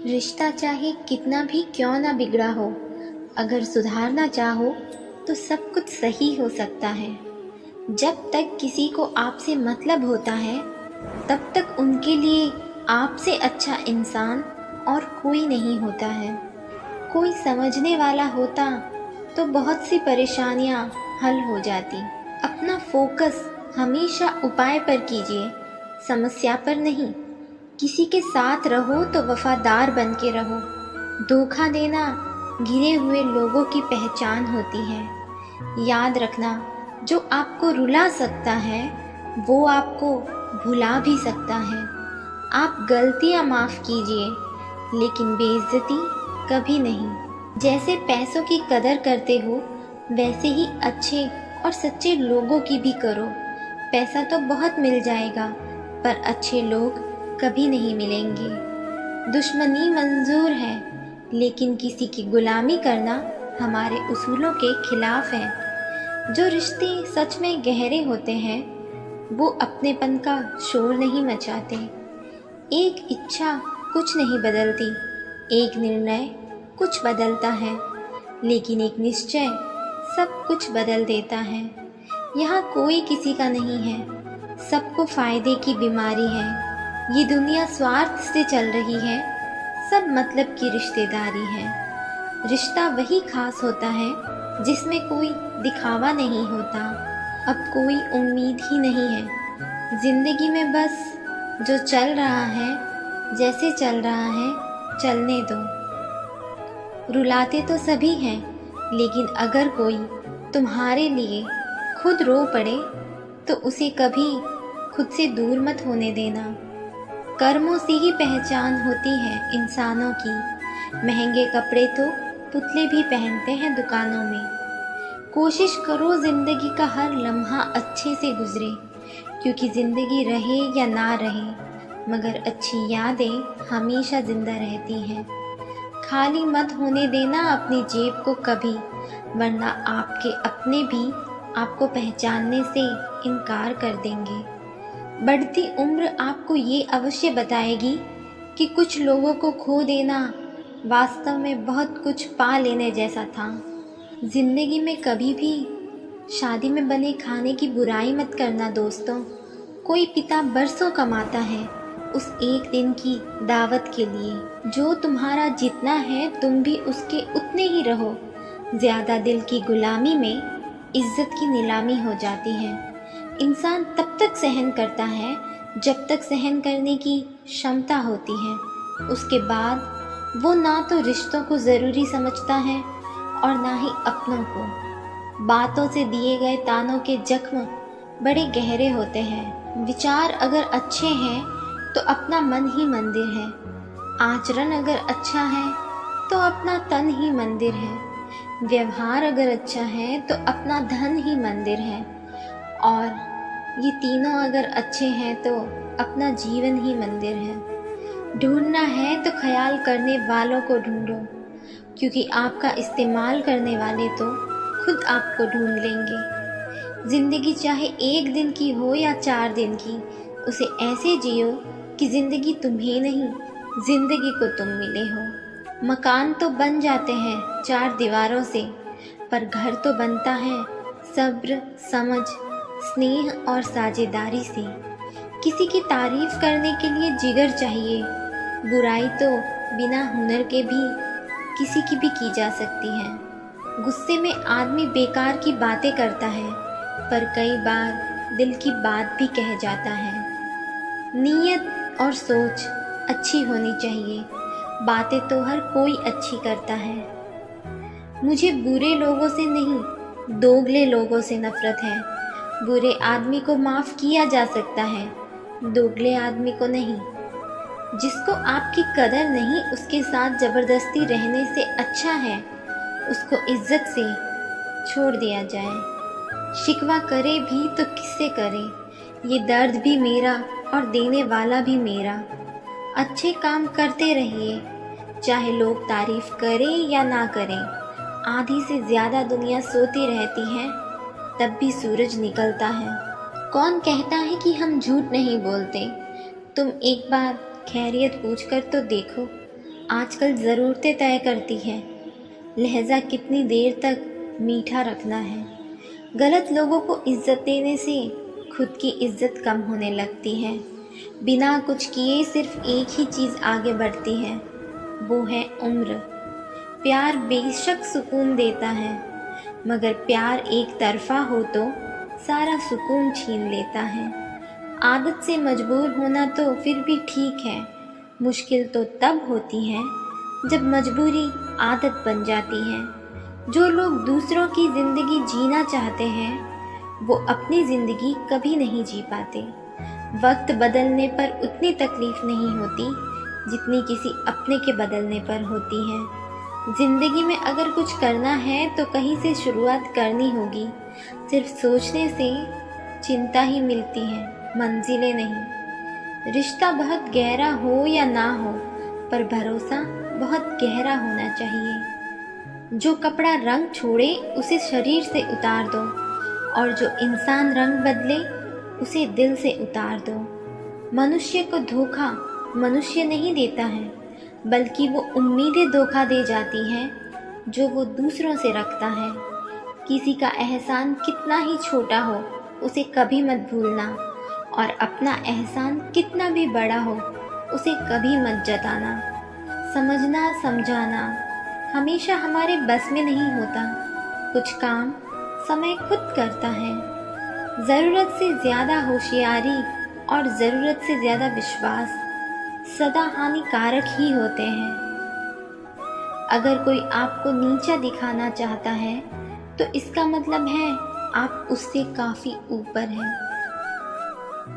रिश्ता चाहे कितना भी क्यों ना बिगड़ा हो, अगर सुधारना चाहो तो सब कुछ सही हो सकता है। जब तक किसी को आपसे मतलब होता है, तब तक उनके लिए आपसे अच्छा इंसान और कोई नहीं होता है। कोई समझने वाला होता तो बहुत सी परेशानियां हल हो जाती। अपना फोकस हमेशा उपाय पर कीजिए, समस्या पर नहीं। किसी के साथ रहो तो वफादार बन के रहो। धोखा देना गिरे हुए लोगों की पहचान होती है। याद रखना, जो आपको रुला सकता है वो आपको भुला भी सकता है। आप गलतियां माफ़ कीजिए, लेकिन बेइज्जती कभी नहीं। जैसे पैसों की कदर करते हो, वैसे ही अच्छे और सच्चे लोगों की भी करो। पैसा तो बहुत मिल जाएगा, पर अच्छे लोग कभी नहीं मिलेंगे। दुश्मनी मंजूर है, लेकिन किसी की गुलामी करना हमारे उसूलों के खिलाफ है। जो रिश्ते सच में गहरे होते हैं, वो अपनेपन का शोर नहीं मचाते। एक इच्छा कुछ नहीं बदलती, एक निर्णय कुछ बदलता है, लेकिन एक निश्चय सब कुछ बदल देता है। यहाँ कोई किसी का नहीं है, सबको फायदे की बीमारी है। ये दुनिया स्वार्थ से चल रही है, सब मतलब की रिश्तेदारी है। रिश्ता वही खास होता है जिसमें कोई दिखावा नहीं होता। अब कोई उम्मीद ही नहीं है जिंदगी में, बस जो चल रहा है जैसे चल रहा है चलने दो। रुलाते तो सभी हैं, लेकिन अगर कोई तुम्हारे लिए खुद रो पड़े तो उसे कभी खुद से दूर मत होने देना। कर्मों से ही पहचान होती है इंसानों की। महंगे कपड़े तो पुतले भी पहनते हैं दुकानों में। कोशिश करो जिंदगी का हर लम्हा अच्छे से गुजरे, क्योंकि जिंदगी रहे या ना रहे, मगर अच्छी यादें हमेशा जिंदा रहती हैं। खाली मत होने देना अपनी जेब को कभी, वरना आपके अपने भी आपको पहचानने से इनकार कर देंगे। बढ़ती उम्र आपको ये अवश्य बताएगी कि कुछ लोगों को खो देना वास्तव में बहुत कुछ पा लेने जैसा था। जिंदगी में कभी भी शादी में बने खाने की बुराई मत करना दोस्तों। कोई पिता बरसों कमाता है उस एक दिन की दावत के लिए। जो तुम्हारा जितना है तुम भी उसके उतने ही रहो। ज़्यादा दिल की गुलामी में इज्जत की नीलामी हो जाती है। इंसान तब तक सहन करता है जब तक सहन करने की क्षमता होती है। उसके बाद वो ना तो रिश्तों को ज़रूरी समझता है और ना ही अपनों को। बातों से दिए गए तानों के जख्म बड़े गहरे होते हैं। विचार अगर अच्छे हैं तो अपना मन ही मंदिर है। आचरण अगर अच्छा है तो अपना तन ही मंदिर है। व्यवहार अगर अच्छा है तो अपना धन ही मंदिर है। और ये तीनों अगर अच्छे हैं तो अपना जीवन ही मंदिर है। ढूंढना है तो ख्याल करने वालों को ढूंढो, क्योंकि आपका इस्तेमाल करने वाले तो खुद आपको ढूंढ लेंगे। ज़िंदगी चाहे एक दिन की हो या 4 दिन की, उसे ऐसे जियो कि ज़िंदगी तुम्हें नहीं, ज़िंदगी को तुम मिले हो। मकान तो बन जाते हैं 4 दीवारों से, पर घर तो बनता है सब्र, समझ, स्नेह और साझेदारी से। किसी की तारीफ करने के लिए जिगर चाहिए। बुराई तो बिना हुनर के भी किसी की भी की जा सकती है। गुस्से में आदमी बेकार की बातें करता है, पर कई बार दिल की बात भी कह जाता है। नीयत और सोच अच्छी होनी चाहिए, बातें तो हर कोई अच्छी करता है। मुझे बुरे लोगों से नहीं, दोगले लोगों से नफरत है। बुरे आदमी को माफ़ किया जा सकता है, दोगले आदमी को नहीं। जिसको आपकी कदर नहीं, उसके साथ ज़बरदस्ती रहने से अच्छा है उसको इज्जत से छोड़ दिया जाए। शिकवा करे भी तो किससे करे, ये दर्द भी मेरा और देने वाला भी मेरा। अच्छे काम करते रहिए, चाहे लोग तारीफ करें या ना करें। आधी से ज़्यादा दुनिया सोती रहती है, तब भी सूरज निकलता है। कौन कहता है कि हम झूठ नहीं बोलते? तुम एक बार खैरियत पूछकर तो देखो, आजकल ज़रूरतें तय करती है। लहज़ा कितनी देर तक मीठा रखना है। गलत लोगों को इज्जत देने से खुद की इज्जत कम होने लगती है। बिना कुछ किए सिर्फ एक ही चीज़ आगे बढ़ती है, वो है उम्र। प्यार बेशक सुकून देता है, मगर प्यार एक तरफा हो तो सारा सुकून छीन लेता है। आदत से मजबूर होना तो फिर भी ठीक है, मुश्किल तो तब होती है जब मजबूरी आदत बन जाती है। जो लोग दूसरों की ज़िंदगी जीना चाहते हैं वो अपनी ज़िंदगी कभी नहीं जी पाते। वक्त बदलने पर उतनी तकलीफ नहीं होती जितनी किसी अपने के बदलने पर होती है। ज़िंदगी में अगर कुछ करना है तो कहीं से शुरुआत करनी होगी। सिर्फ सोचने से चिंता ही मिलती है, मंजिलें नहीं। रिश्ता बहुत गहरा हो या ना हो, पर भरोसा बहुत गहरा होना चाहिए। जो कपड़ा रंग छोड़े उसे शरीर से उतार दो, और जो इंसान रंग बदले उसे दिल से उतार दो। मनुष्य को धोखा मनुष्य नहीं देता है, बल्कि वो उम्मीदें धोखा दे जाती हैं जो वो दूसरों से रखता है। किसी का एहसान कितना ही छोटा हो उसे कभी मत भूलना, और अपना एहसान कितना भी बड़ा हो उसे कभी मत जताना। समझना समझाना हमेशा हमारे बस में नहीं होता। कुछ काम समय खुद करता है। ज़रूरत से ज़्यादा होशियारी और ज़रूरत से ज़्यादा विश्वास सदा हानिकारक ही होते हैं। अगर कोई आपको नीचा दिखाना चाहता है तो इसका मतलब है आप उससे काफ़ी ऊपर हैं।